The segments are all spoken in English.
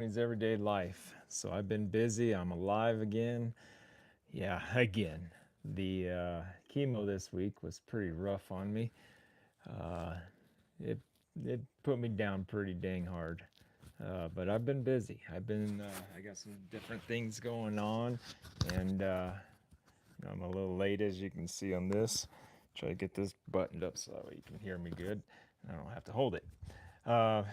His everyday life. So I've been busy. I'm alive again. Yeah, again. The chemo this week was pretty rough on me. Uh, it it put me down pretty dang hard. But I've been busy. I got some different things going on, and I'm a little late as you can see on this. Try to get this buttoned up so that way you can hear me good. I don't have to hold it.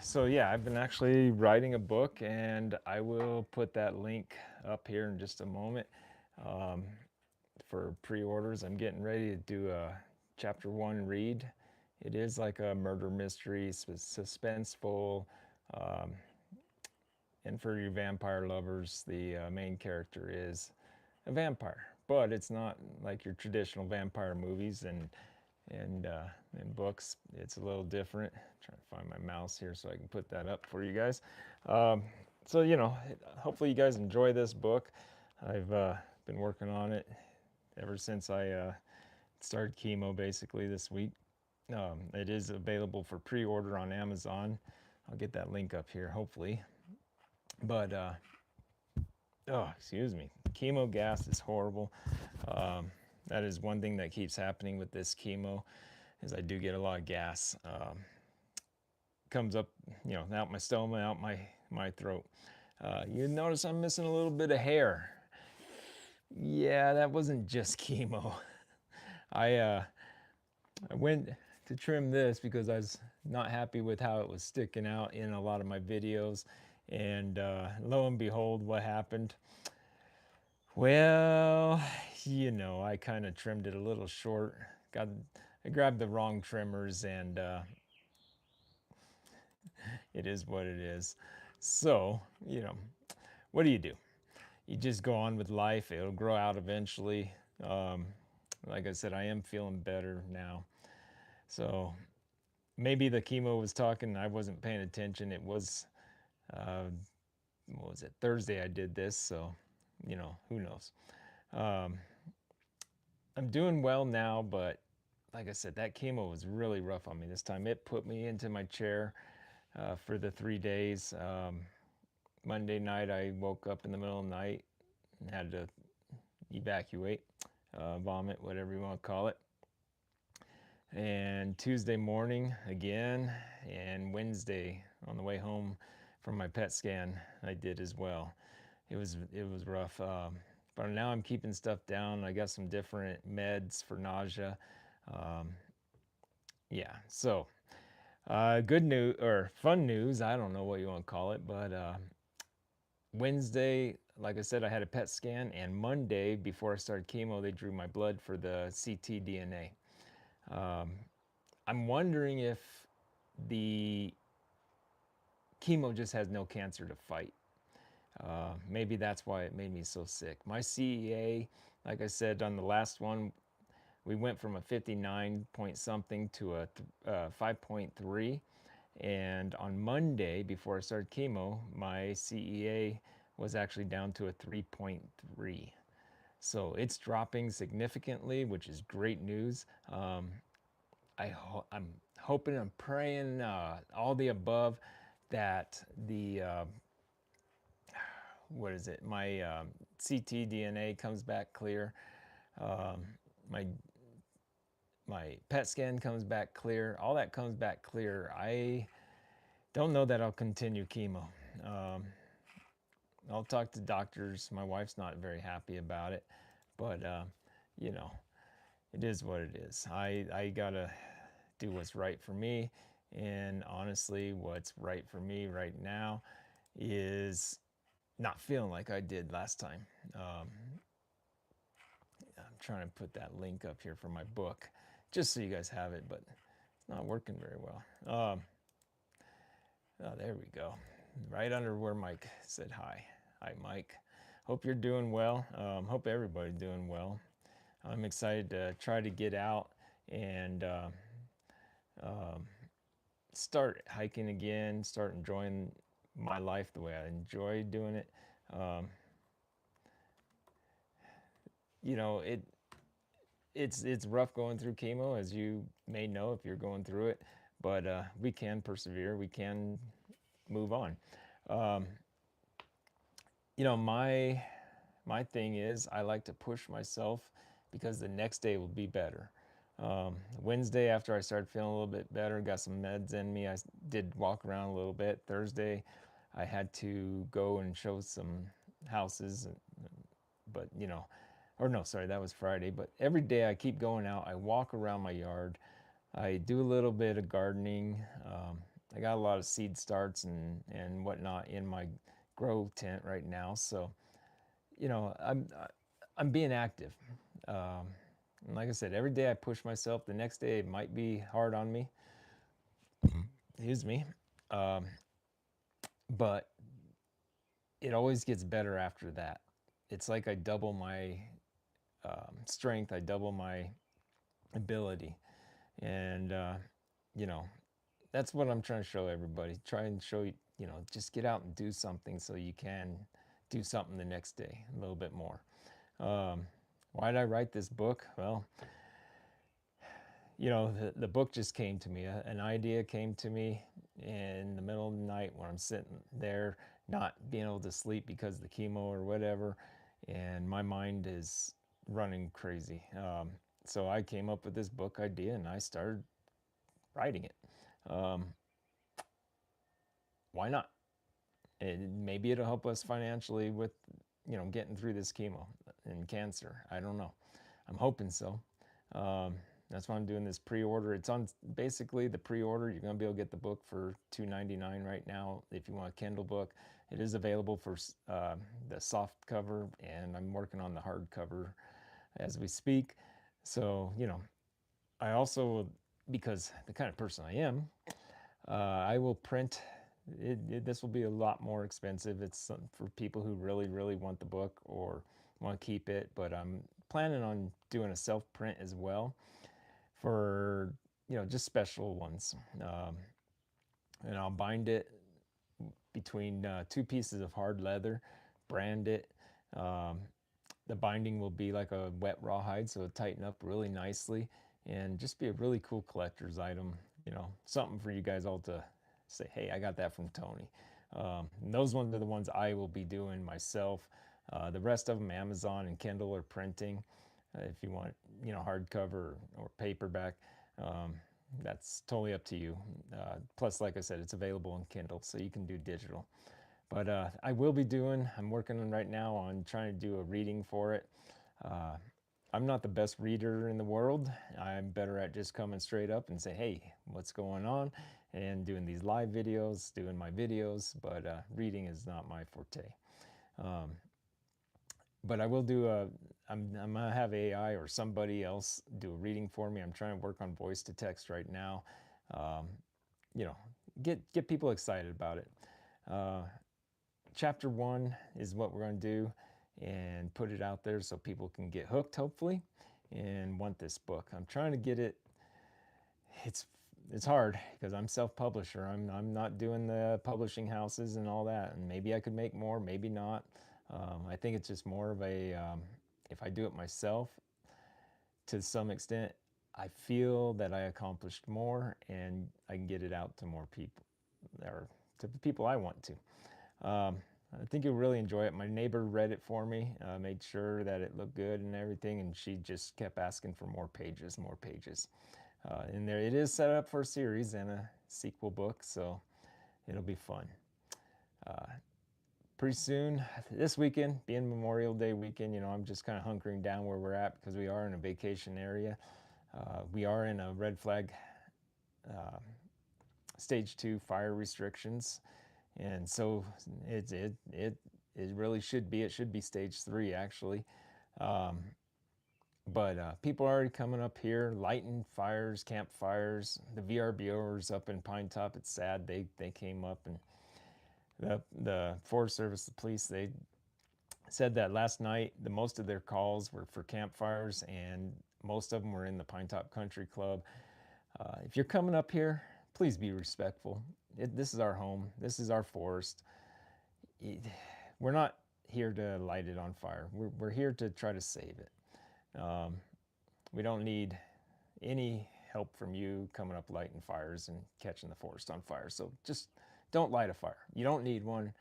So yeah, I've been actually writing a book, and I will put that link up here in just a moment um, for pre-orders. I'm getting ready to do a chapter one read. It is like a murder mystery, suspenseful, um, and for your vampire lovers, the main character is a vampire, but it's not like your traditional vampire movies and in books. It's a little different. I'm trying to find my mouse here so I can put that up for you guys. Um, so hopefully you guys enjoy this book. I've been working on it ever since I started chemo basically this week. It is available for pre-order on Amazon. I'll get that link up here hopefully. But oh, excuse me, chemo gas is horrible. Um, that is one thing that keeps happening with this chemo is I do get a lot of gas. Comes up, out my stomach, out my throat. You notice I'm missing a little bit of hair. Yeah, that wasn't just chemo. I went to trim this because I was not happy with how it was sticking out in a lot of my videos, and lo and behold, what happened? Well, I kind of trimmed it a little short. I grabbed the wrong trimmers, and it is what it is. So, what do? You just go on with life. It'll grow out eventually. Um, like I said, I am feeling better now. So maybe the chemo was talking. I wasn't paying attention. It was, uh, what was it? Thursday I did this. So, who knows? Um, I'm doing well now, but like I said, that chemo was really rough on me this time. It put me into my chair for the 3 days. Monday night, I woke up in the middle of the night and had to evacuate, vomit, whatever you want to call it. And Tuesday morning again, and Wednesday on the way home from my PET scan, I did as well. It was rough, but now I'm keeping stuff down. I got some different meds for nausea. Um, yeah, so good news or fun news. I don't know what you want to call it, but Wednesday, like I said, I had a PET scan, and Monday, before I started chemo, they drew my blood for the ctDNA. Um, I'm wondering if the chemo just has no cancer to fight. Maybe that's why it made me so sick. My CEA, like I said on the last one, we went from a 59 point something to a 5.3. And on Monday, before I started chemo, my CEA was actually down to a 3.3. So it's dropping significantly, which is great news. I'm hoping, I'm praying, all the above, that the what is it? My ctDNA comes back clear. Um, my my PET scan comes back clear. All that comes back clear. I don't know that I'll continue chemo. Um, I'll talk to doctors. My wife's not very happy about it, but you know, it is what it is. I gotta do what's right for me, and honestly, what's right for me right now is not feeling like I did last time. Um, I'm trying to put that link up here for my book, just so you guys have it, but it's not working very well. Oh, there we go. Right under where Mike said hi. Hi, Mike. Hope you're doing well. Hope everybody's doing well. I'm excited to try to get out and um, start hiking again, start enjoying my life the way I enjoy doing it. Um, you know, it's rough going through chemo, as you may know if you're going through it, but we can persevere. We can move on. Um, My thing is I like to push myself because the next day will be better. Wednesday, after I started feeling a little bit better, got some meds in me, I did walk around a little bit. Thursday, I had to go and show some houses, but or no, sorry, that was Friday. But every day I keep going out. I walk around my yard. I do a little bit of gardening. I got a lot of seed starts and whatnot in my grow tent right now. So I'm being active. And like I said, every day I push myself. The next day it might be hard on me. Excuse me. But it always gets better after that. It's like I double my strength. I double my ability. And you know that's what I'm trying to show everybody. Try and show just get out and do something so you can do something the next day a little bit more. Why did I write this book? Well, the book just came to me. An idea came to me in the middle of the night when I'm sitting there not being able to sleep because of the chemo or whatever, and my mind is running crazy. So I came up with this book idea and I started writing it. Why not? And maybe it'll help us financially with getting through this chemo and cancer. I don't know. I'm hoping so. That's why I'm doing this pre-order. It's on basically the pre-order. You're gonna be able to get the book for $2.99 right now if you want a Kindle book. It is available for the soft cover, and I'm working on the hardcover as we speak. So I also, because the kind of person I am, I will print. This will be a lot more expensive. It's for people who really, really want the book or want to keep it. But I'm planning on doing a self-print as well for just special ones. And I'll bind it between two pieces of hard leather, brand it. Um, the binding will be like a wet rawhide, so it'll tighten up really nicely and just be a really cool collector's item. Something for you guys all to say, hey, I got that from Tony. Those ones are the ones I will be doing myself. The rest of them, Amazon and Kindle are printing. If you want, hardcover or paperback, that's totally up to you. Plus, like I said, it's available in Kindle, so you can do digital. But I'm working on right now on trying to do a reading for it. Uh, I'm not the best reader in the world. I'm better at just coming straight up and say, hey, what's going on? And doing these live videos, doing my videos, but reading is not my forte. But I will I'm gonna have AI or somebody else do a reading for me. I'm trying to work on voice to text right now. Um, you know, get people excited about it. Uh, Chapter 1 is what we're going to do and put it out there so people can get hooked, hopefully, and want this book. I'm trying to get it. It's it's hard because I'm self-publisher. I'm not doing the publishing houses and all that, and maybe I could make more, maybe not. I think it's just more of a if I do it myself to some extent, I feel that I accomplished more and I can get it out to more people or to the people I want to. I think you'll really enjoy it. My neighbor read it for me, made sure that it looked good and everything, and she just kept asking for more pages, more pages. And there it is set up for a series and a sequel book, so it'll be fun. Pretty soon, this weekend, being Memorial Day weekend, I'm just kind of hunkering down where we're at because we are in a vacation area. We are in a red flag stage 2 fire restrictions, and so it really should be. It should be stage 3 actually. But people are already coming up here, lighting fires, campfires. The VRBOers up in Pine Top, it's sad they came up, and the Forest Service, the police, they said that last night the most of their calls were for campfires, and most of them were in the Pine Top Country Club. If you're coming up here, please be respectful. This is our home. This is our forest. We're not here to light it on fire. We're here to try to save it. We don't need any help from you coming up lighting fires and catching the forest on fire. So just don't light a fire. You don't need one.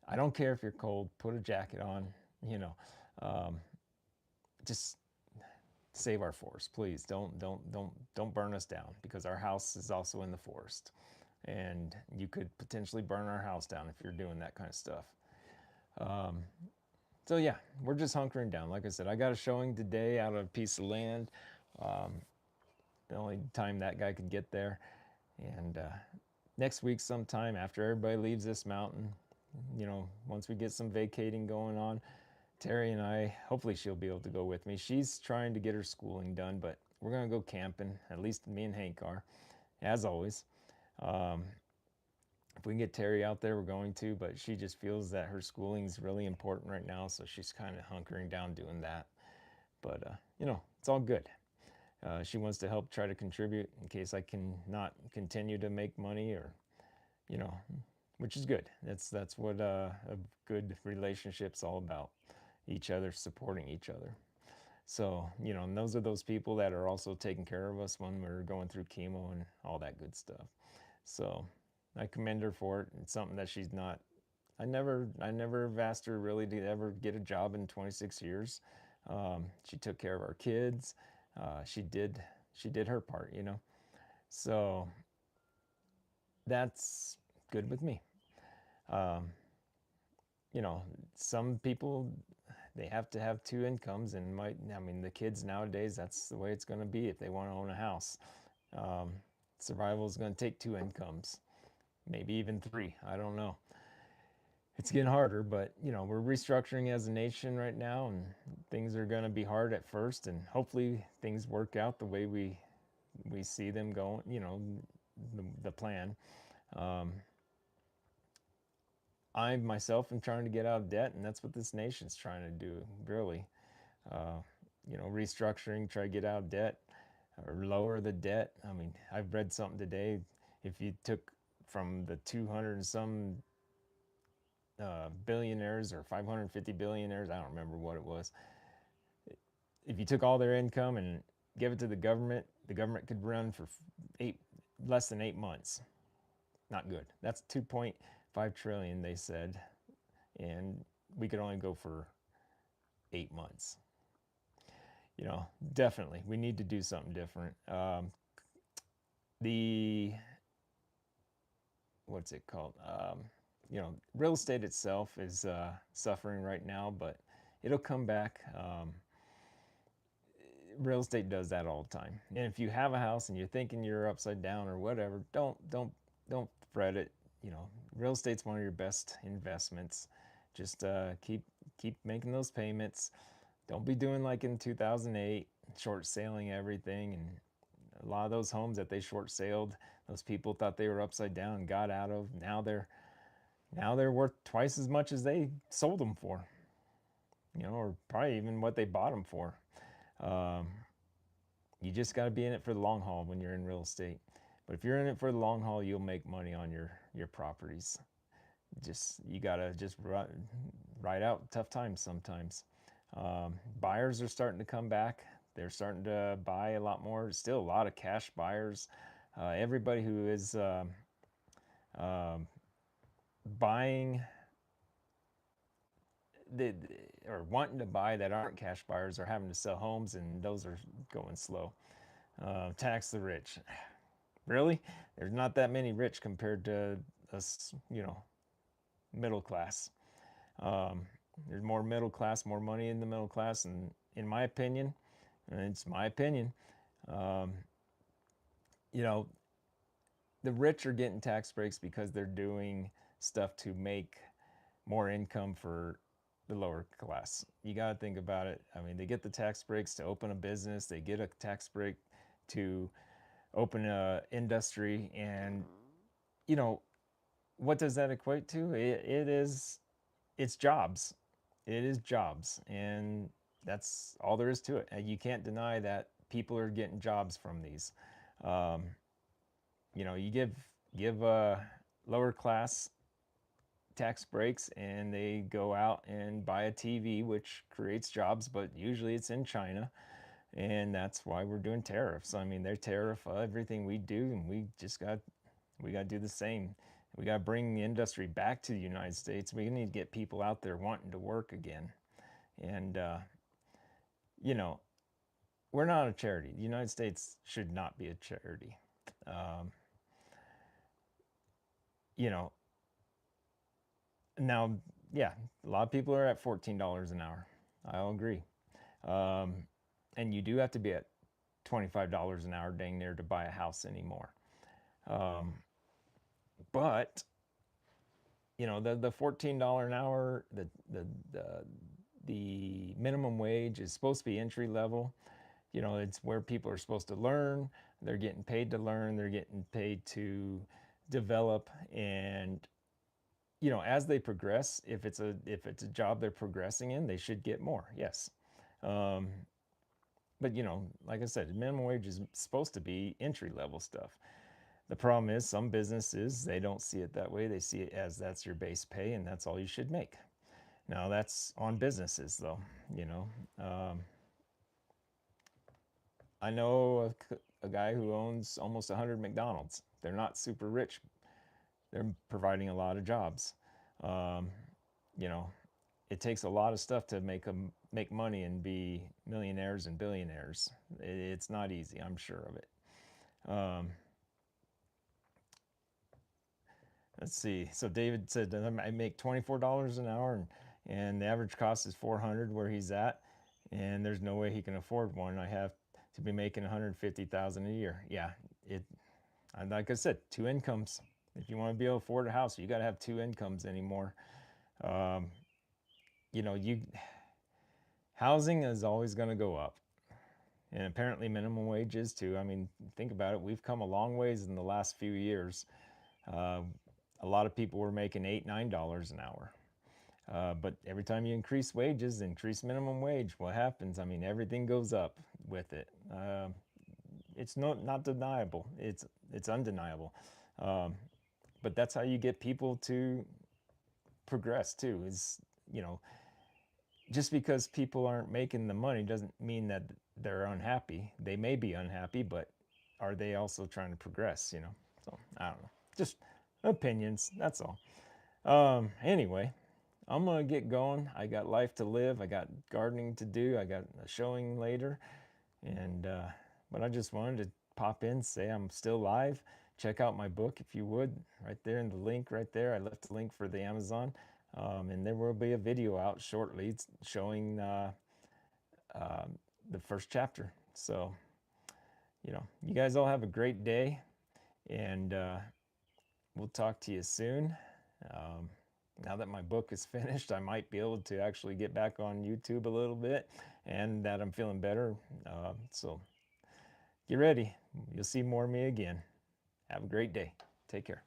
I don't care if you're cold, put a jacket on, you know, um, just save our forest, please. Don't burn us down, because our house is also in the forest, and you could potentially burn our house down if you're doing that kind of stuff. Um, so yeah, we're just hunkering down. Like I said, I got a showing today out of a piece of land. Um, the only time that guy could get there, and next week sometime after everybody leaves this mountain, once we get some vacating going on, Terry and I, hopefully she'll be able to go with me. She's trying to get her schooling done, but we're going to go camping. At least me and Hank are, as always. Um, if we can get Terry out there, we're going to, but she just feels that her schooling is really important right now, so she's kind of hunkering down doing that. But, it's all good. She wants to help try to contribute in case I can not continue to make money, or, you know, which is good. That's what a good relationship's all about, each other supporting each other. So, and those are those people that are also taking care of us when we're going through chemo and all that good stuff. So I commend her for it. It's something that she's not, I never have asked her really to ever get a job in 26 years. She took care of our kids. She did her part. So that's good with me. Um, some people, they have to have two incomes, and the kids nowadays, that's the way it's going to be if they want to own a house. Um, Survival is going to take two incomes, maybe even three. I don't know. It's getting harder, but we're restructuring as a nation right now, and things are going to be hard at first, and hopefully things work out the way we see them going. The plan. Um, I myself am trying to get out of debt, and that's what this nation's trying to do, really. Uh, Restructuring, try to get out of debt or lower the debt. I've read something today. If you took from the 200 and some billionaires, or 550 billionaires, I don't remember what it was. If you took all their income and give it to the government could run for less than 8 months. Not good. That's 2.5 trillion, they said, and we could only go for 8 months. Definitely, we need to do something different. The What's it called? Real estate itself is suffering right now, but it'll come back. Real estate does that all the time. And if you have a house and you're thinking you're upside down or whatever, don't fret it. Real estate's one of your best investments. Just keep making those payments. Don't be doing like in 2008, short selling everything. And a lot of those homes that they short sailed, those people thought they were upside down and got out of. Now they're worth twice as much as they sold them for. Or probably even what they bought them for. Um, you just got to be in it for the long haul when you're in real estate. But if you're in it for the long haul, you'll make money on your properties. You gotta just ride out tough times sometimes. Buyers are starting to come back. They're starting to buy a lot more. Still a lot of cash buyers. Everybody who is um, buying or wanting to buy that aren't cash buyers are having to sell homes, and those are going slow. Tax the rich. Really? There's not that many rich compared to us, middle class. Um, there's more middle class, more money in the middle class, and in my opinion, and it's my opinion, um, you know, the rich are getting tax breaks because they're doing stuff to make more income for the lower class. You got to think about it. They get the tax breaks to open a business, they get a tax break to open a industry, and you know what does that equate to? It's jobs. It is jobs, and that's all there is to it. And you can't deny that people are getting jobs from these. Um, you give lower class tax breaks, and they go out and buy a TV, which creates jobs, but usually it's in China, and that's why we're doing tariffs. They tariff everything we do, and we got to do the same. We got to bring the industry back to the United States. We need to get people out there wanting to work again. And, you know, we're not a charity. The United States should not be a charity. Um, you know, now, yeah, a lot of people are at $14 an hour. I'll agree. Um, and you do have to be at $25 an hour dang near to buy a house anymore. Um, but the $14 an hour, the minimum wage is supposed to be entry level. It's where people are supposed to learn. They're getting paid to learn. They're getting paid to develop. And as they progress, if it's a job they're progressing in, they should get more. Yes. Um, but like I said, minimum wage is supposed to be entry level stuff. The problem is some businesses, they don't see it that way. They see it as that's your base pay and that's all you should make. Now that's on businesses though. you know um, I know a guy who owns almost 100 McDonald's. They're not super rich. They're providing a lot of jobs. um, you know it takes a lot of stuff to make money and be millionaires and billionaires. It's not easy, I'm sure of it. um, let's see. So David said I make $24 an hour, and the average cost is 400 where he's at, and there's no way he can afford one. I have to be making 150,000 a year. Yeah, it. Like I said, two incomes. If you want to be able to afford a house, you got to have two incomes anymore. Um, you housing is always going to go up, and apparently minimum wage is too. I mean, think about it. We've come a long ways in the last few years. Uh, a lot of people were making $8, $9 an hour. But every time you increase wages, increase minimum wage, what happens? I mean, everything goes up with it. It's not deniable. It's undeniable. Um, but that's how you get people to progress too. Is you know just because people aren't making the money doesn't mean that they're unhappy. They may be unhappy, but are they also trying to progress? So I don't know. Just opinions. That's all. Anyway, I'm gonna get going. I got life to live. I got gardening to do. I got a showing later, and but I just wanted to pop in, say I'm still live. Check out my book if you would, right there in the link right there. I left a link for the Amazon, and there will be a video out shortly showing uh, the first chapter. So you guys all have a great day, and we'll talk to you soon. Um, now that my book is finished, I might be able to actually get back on YouTube a little bit, and that I'm feeling better. So get ready. You'll see more of me again. Have a great day. Take care.